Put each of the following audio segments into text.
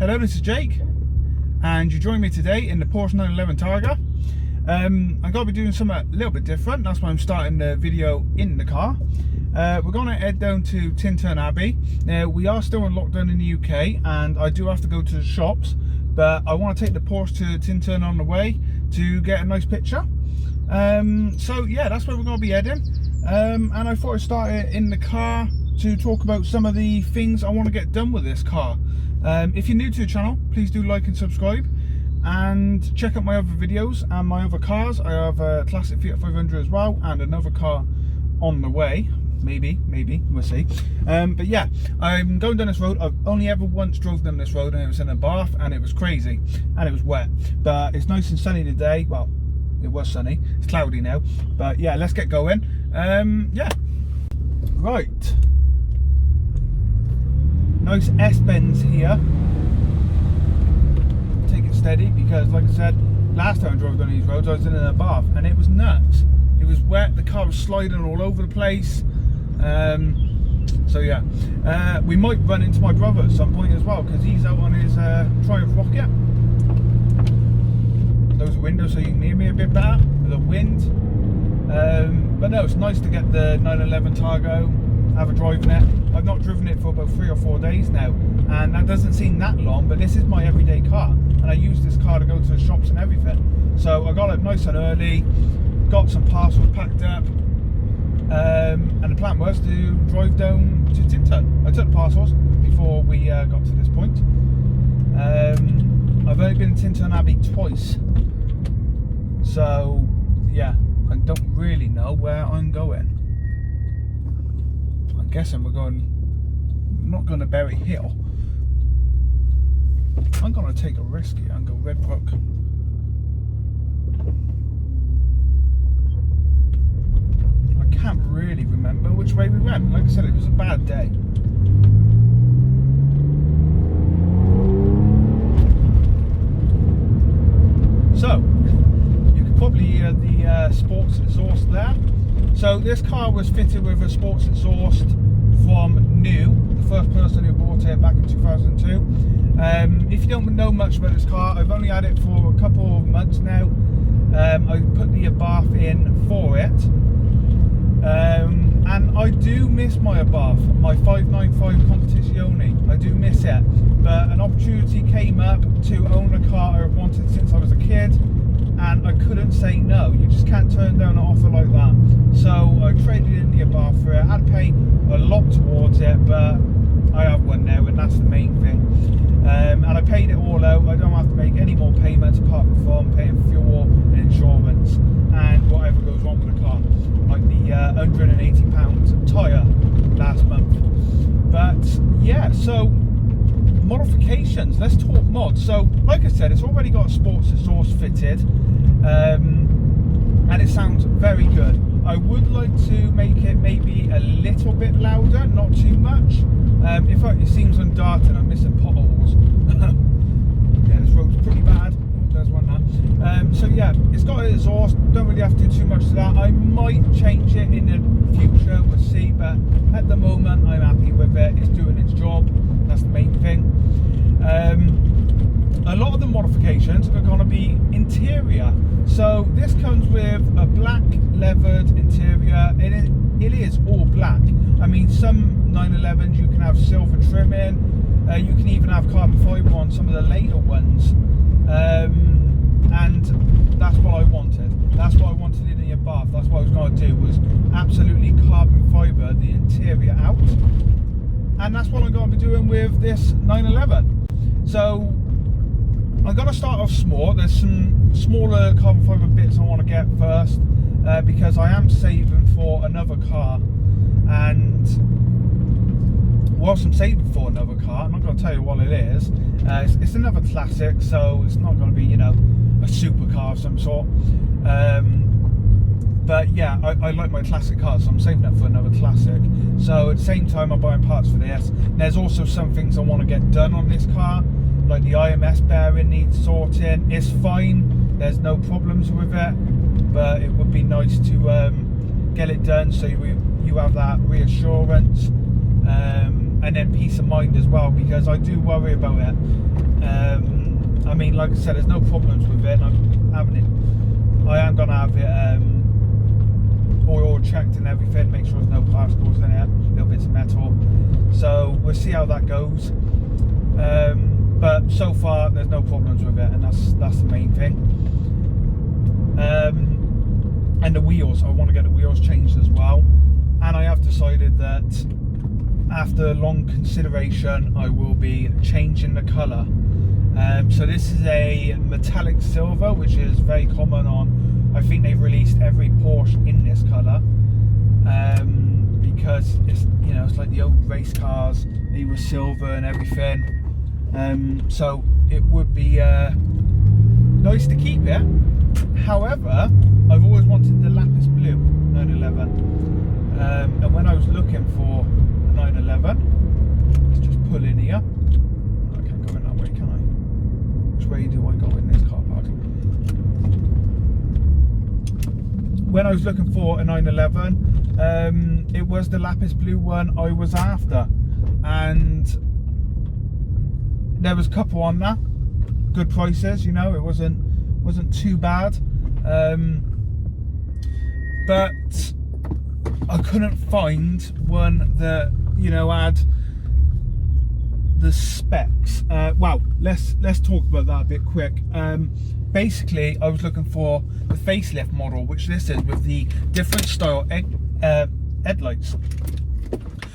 Hello, this is Jake, and you join me today in the Porsche 911 Targa. I'm going to be doing something a little bit different. That's why I'm starting the video in the car. We're going to head down to Tintern Abbey. Now, we are still in lockdown in the UK, and I do have to go to the shops, but I want to take the Porsche to Tintern on the way to get a nice picture. So yeah, that's where we're going to be heading. And I thought I'd start it in the car to talk about some of the things I want to get done with this car. If you're new to the channel, please do like and subscribe, and check out my other videos and my other cars. I have a classic Fiat 500 as well, and another car on the way. Maybe, we'll see. But yeah, I'm going down this road. I've only ever once drove down this road, and it was in Abarth, and it was crazy, and it was wet. But it's nice and sunny today. Well, it was sunny. It's cloudy now. But yeah, let's get going. Yeah. Right. Nice S-bends here. Take it steady, because like I said, last time I drove down these roads I was in an Abarth and it was nuts. It was wet, the car was sliding all over the place. So yeah, we might run into my brother at some point as well, because he's out on his Triumph Rocket. Those windows so you can hear me a bit better with the wind. But no, it's nice to get the 911 Targa, have a drive in it. I've not driven it for about 3 or 4 days now, and that doesn't seem that long, but this is my everyday car, and I use this car to go to the shops and everything. So I got up nice and early, got some parcels packed up, and the plan was to drive down to Tintern. I took the parcels before we got to this point. I've only been to Tintern Abbey twice, so yeah, I don't really know where I'm going. I'm guessing we're going, not going to Berry Hill. I'm going to take a risk here and go Redbrook. I can't really remember which way we went. Like I said, it was a bad day. So, you can probably hear the sports exhaust there. So this car was fitted with a sports exhaust from new, the first person who bought it back in 2002. If you don't know much about this car, I've only had it for a couple of months now. I put the Abarth in for it, and I do miss my Abarth, my 595 Competizione. I do miss it, but an opportunity came up to own a car I've wanted since I was a kid, and I couldn't say no. You just can't turn down an offer like that. So I traded in the Abarth for it. I had to pay a lot towards it, but I have one now, and that's the main thing. And I paid it all out. I don't have to make any more payments apart from paying fuel and insurance and whatever goes wrong with the car, like the £180 tyre last month. But yeah, so modifications, let's talk mods. So like I said, it's already got a sports exhaust fitted, and it sounds very good. I would like to make it maybe a little bit louder, not too much. In fact, it seems I'm darting, I'm missing potholes. Yeah, this road's pretty bad. Oh, there's one there. So yeah, it's got an exhaust, don't really have to do too much to that. I might change it in the future, we'll see, but at the moment I'm happy with it. It's doing its job, that's the main thing. A lot of the modifications are going to be interior. So this comes with a black leathered interior. It is all black. I mean, some 911s you can have silver trimming. You can even have carbon fibre on some of the later ones. And that's what I wanted. That's what I wanted in the Abarth. That's what I was going to do, was absolutely carbon fibre the interior out. And that's what I'm going to be doing with this 911. So I'm going to start off small. There's some smaller carbon fibre bits I want to get first, because I am saving for another car. And whilst I'm saving for another car, I'm not going to tell you what it is. It's another classic, so it's not going to be, you know, a supercar of some sort. But yeah, I like my classic cars, so I'm saving up for another classic. So at the same time, I'm buying parts for this. There's also some things I want to get done on this car, like the IMS bearing needs sorting. It's fine, there's no problems with it, but it would be nice to get it done so you have that reassurance. and then peace of mind as well, because I do worry about it. I mean, like I said, there's no problems with it. I am gonna have it oil checked and everything, make sure there's no particles in it, little bits of metal. So we'll see how that goes. But so far there's no problems with it, and that's the main thing. And the wheels, I want to get the wheels changed as well, and I have decided that after long consideration I will be changing the colour. So this is a metallic silver, which is very common on, I think they've released every Porsche in this colour, because it's, you know, it's like the old race cars, they were silver and everything. So it would be nice to keep it. However, I've always wanted the lapis blue 911, and when I was looking for a 911, let's just pull in here. I can't go in that way, can I? Which way do I go in this car park? When I was looking for a 911, it was the lapis blue one I was after, and there was a couple on that, good prices, you know, it wasn't too bad, but I couldn't find one that, you know, had the specs. Well, let's talk about that a bit quick. Basically, I was looking for the facelift model, which this is, with the different style headlights.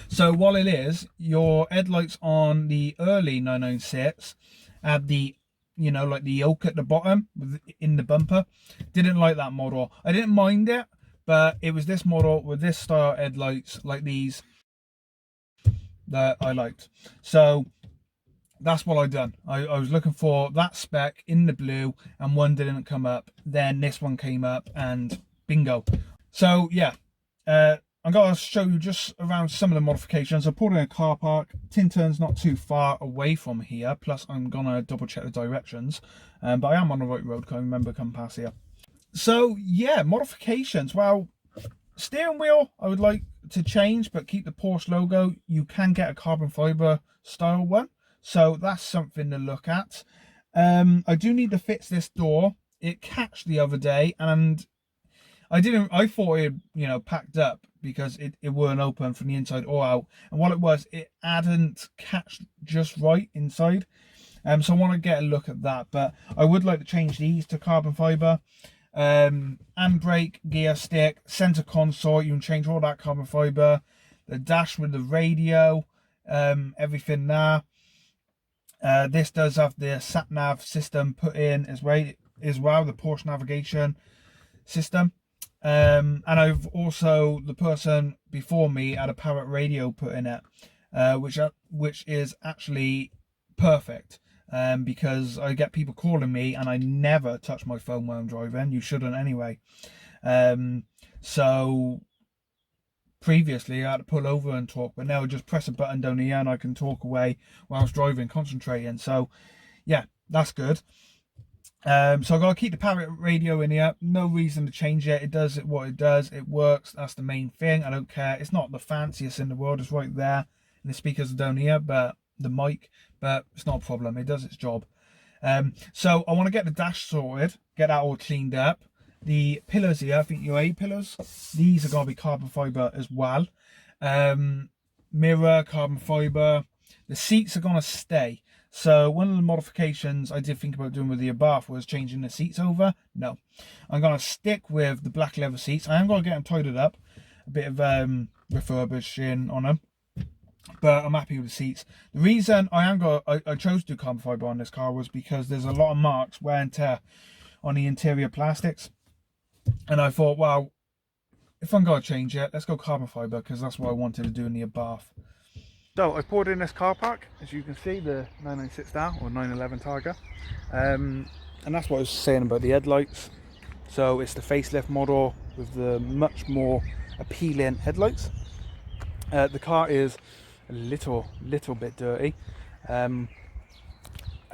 So while it is, your headlights on the early 996 had the, you know, like the oak at the bottom in the bumper. Didn't like that model. I didn't mind it, but it was this model with this style headlights like these that I liked. So that's what I done. I was looking for that spec in the blue, and one didn't come up. Then this one came up, and bingo. So yeah, I'm going to show you just around some of the modifications. I pulled in a car park. Tinturn's not too far away from here. Plus, I'm going to double check the directions. But I am on the right road, because I remember coming past here. So yeah, modifications. Well, steering wheel I would like to change, but keep the Porsche logo. You can get a carbon fibre style one, so that's something to look at. I do need to fix this door. It catched the other day, and I thought it, you know, packed up because it weren't open from the inside or out, and what it was, it hadn't catched just right inside. So I want to get a look at that, but I would like to change these to carbon fibre. Handbrake, gear stick, center console, you can change all that carbon fibre. The dash with the radio, everything there. This does have the sat nav system put in as well, the Porsche navigation system. And I've also, the person before me had a parrot radio put in it, which is actually perfect. Because I get people calling me, and I never touch my phone when I'm driving. You shouldn't anyway. So previously I had to pull over and talk, but now I just press a button down here and I can talk away while I was driving, concentrating. So yeah, that's good. So I've got to keep the parrot radio in here. No reason to change it. It does what it does. It works. That's the main thing. I don't care. It's not the fanciest in the world. It's right there, and the speakers are down here, but the mic, but it's not a problem. It does its job. So I want to get the dash sorted, get that all cleaned up. The pillars here, I think your A pillars, these are going to be carbon fibre as well. Mirror, carbon fibre. The seats are going to stay. So one of the modifications I did think about doing with the Abarth was changing the seats over. No, I'm going to stick with the black leather seats. I am going to get them tidied up, a bit of refurbishing on them. But I'm happy with the seats. The reason I chose to do carbon fibre on this car was because there's a lot of marks, wear and tear on the interior plastics, and I thought, well, if I'm going to change it, let's go carbon fibre, because that's what I wanted to do in the Abarth. So I poured in this car park, as you can see, the 996 now, or 911 Targa, and that's what I was saying about the headlights. So it's the facelift model with the much more appealing headlights. The car is a little bit dirty. I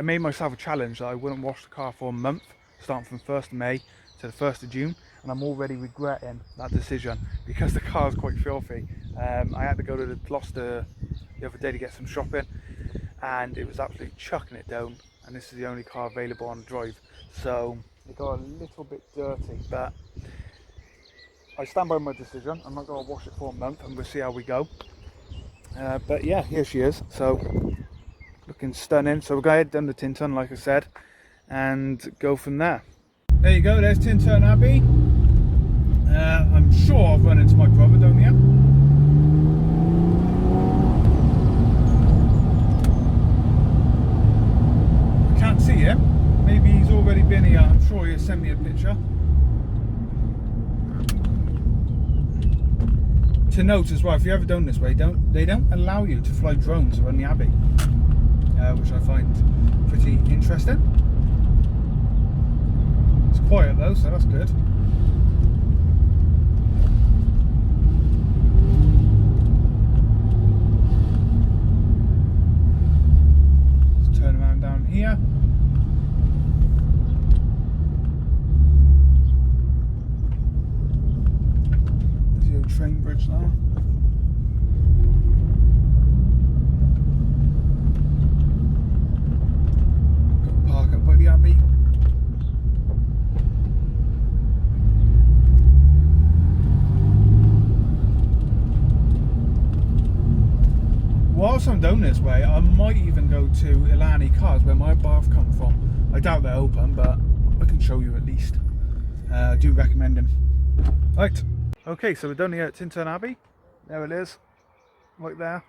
made myself a challenge that I wouldn't wash the car for a month, starting from 1st of May to the 1st of June, and I'm already regretting that decision because the car is quite filthy. I had to go to the Gloucester the other day to get some shopping, and it was absolutely chucking it down, and this is the only car available on the drive, so it got a little bit dirty, but I stand by my decision. I'm not going to wash it for a month, and we'll see how we go. But yeah, here she is, so looking stunning. So we're going to head down to Tintern, like I said, and go from there. There you go, there's Tintern Abbey. I'm sure I've run into my brother down here. I can't see him. Maybe he's already been here. I'm sure he'll send me a picture. To note as well, if you're ever down this way, they don't allow you to fly drones around the Abbey, which I find pretty interesting. It's quiet though, so that's good. Let's turn around down here. Train bridge now. Got to park up by the Abbey. Whilst I'm down this way, I might even go to Ilani Cars, where my bath come from. I doubt they're open, but I can show you at least. I do recommend them. Right. Okay, so we're down here at Tintern Abbey. There it is, right there.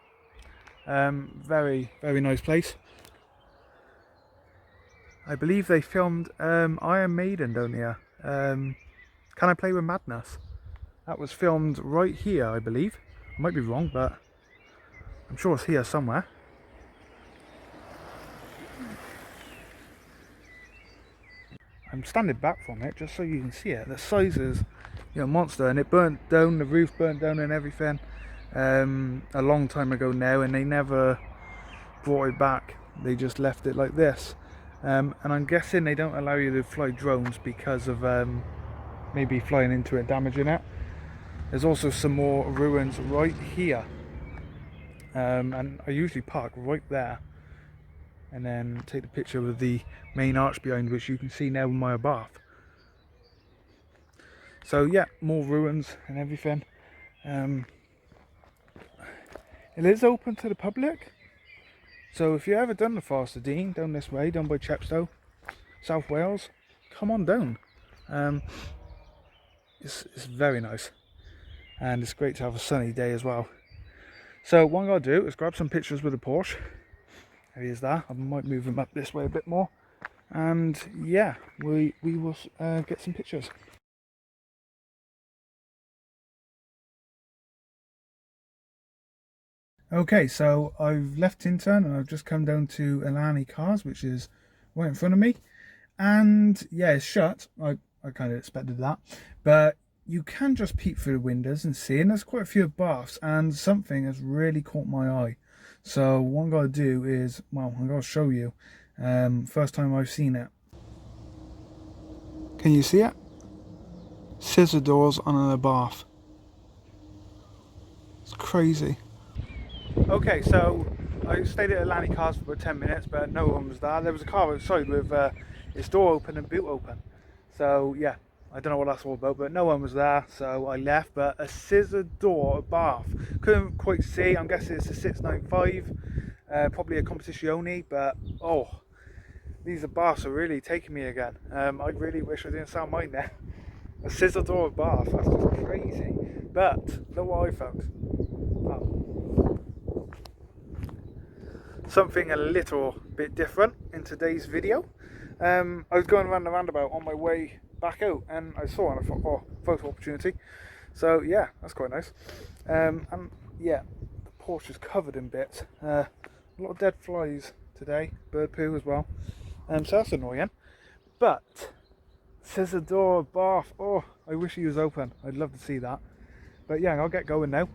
Very, very nice place. I believe they filmed Iron Maiden down here. Can I Play With Madness? That was filmed right here, I believe. I might be wrong, but I'm sure it's here somewhere. I'm standing back from it just so you can see it. The size is, you know, monster, and it burnt down, the roof burnt down and everything a long time ago now, and they never brought it back. They just left it like this, and I'm guessing they don't allow you to fly drones because of maybe flying into it, damaging it. There's also some more ruins right here, and I usually park right there and then take the picture with the main arch behind, which you can see now in my bath. So yeah, more ruins and everything. It is open to the public, so if you've ever done the Forest of Dean down this way, down by Chepstow, South Wales, come on down. It's very nice, and it's great to have a sunny day as well. So what I'm going to do is grab some pictures with the Porsche. There he is there. I might move him up this way a bit more, and yeah, we will get some pictures. Okay, so I've left Tintern and I've just come down to Ilani Cars, which is right in front of me, and yeah, it's shut. I kind of expected that, but you can just peek through the windows and see, and there's quite a few baths, and something has really caught my eye. So what I'm going to do is, well, I'm going to show you. First time I've seen it. Can you see it? Scissor Doors on a bath. It's crazy. Okay, so I stayed at Ilani Cars for about 10 minutes, but no one was there. There was a car outside with its door open and boot open. So yeah, I don't know what that's all about, but no one was there, so I left. But a scissor door bath, couldn't quite see. I'm guessing it's a 695, probably a competizione, but oh, these baths are really taking me again. I really wish I didn't sound mine there. A scissor door bath, that's just crazy. But look what I found. Oh. Something a little bit different in today's video. I was going around the roundabout on my way back out, and I saw it and I thought, oh, photo opportunity. So yeah, that's quite nice. And yeah, the Porsche is covered in bits. A lot of dead flies today, bird poo as well. So that's annoying. But scissor door bath, oh, I wish he was open. I'd love to see that. But yeah, I'll get going now.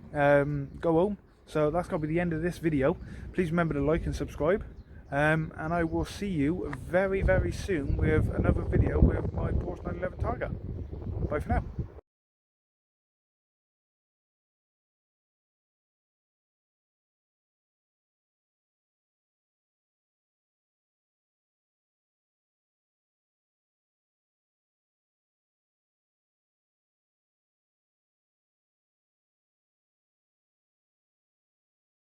Go home. So that's going to be the end of this video. Please remember to like and subscribe. And I will see you very, very soon with another video with my Porsche 911 Targa. Bye for now.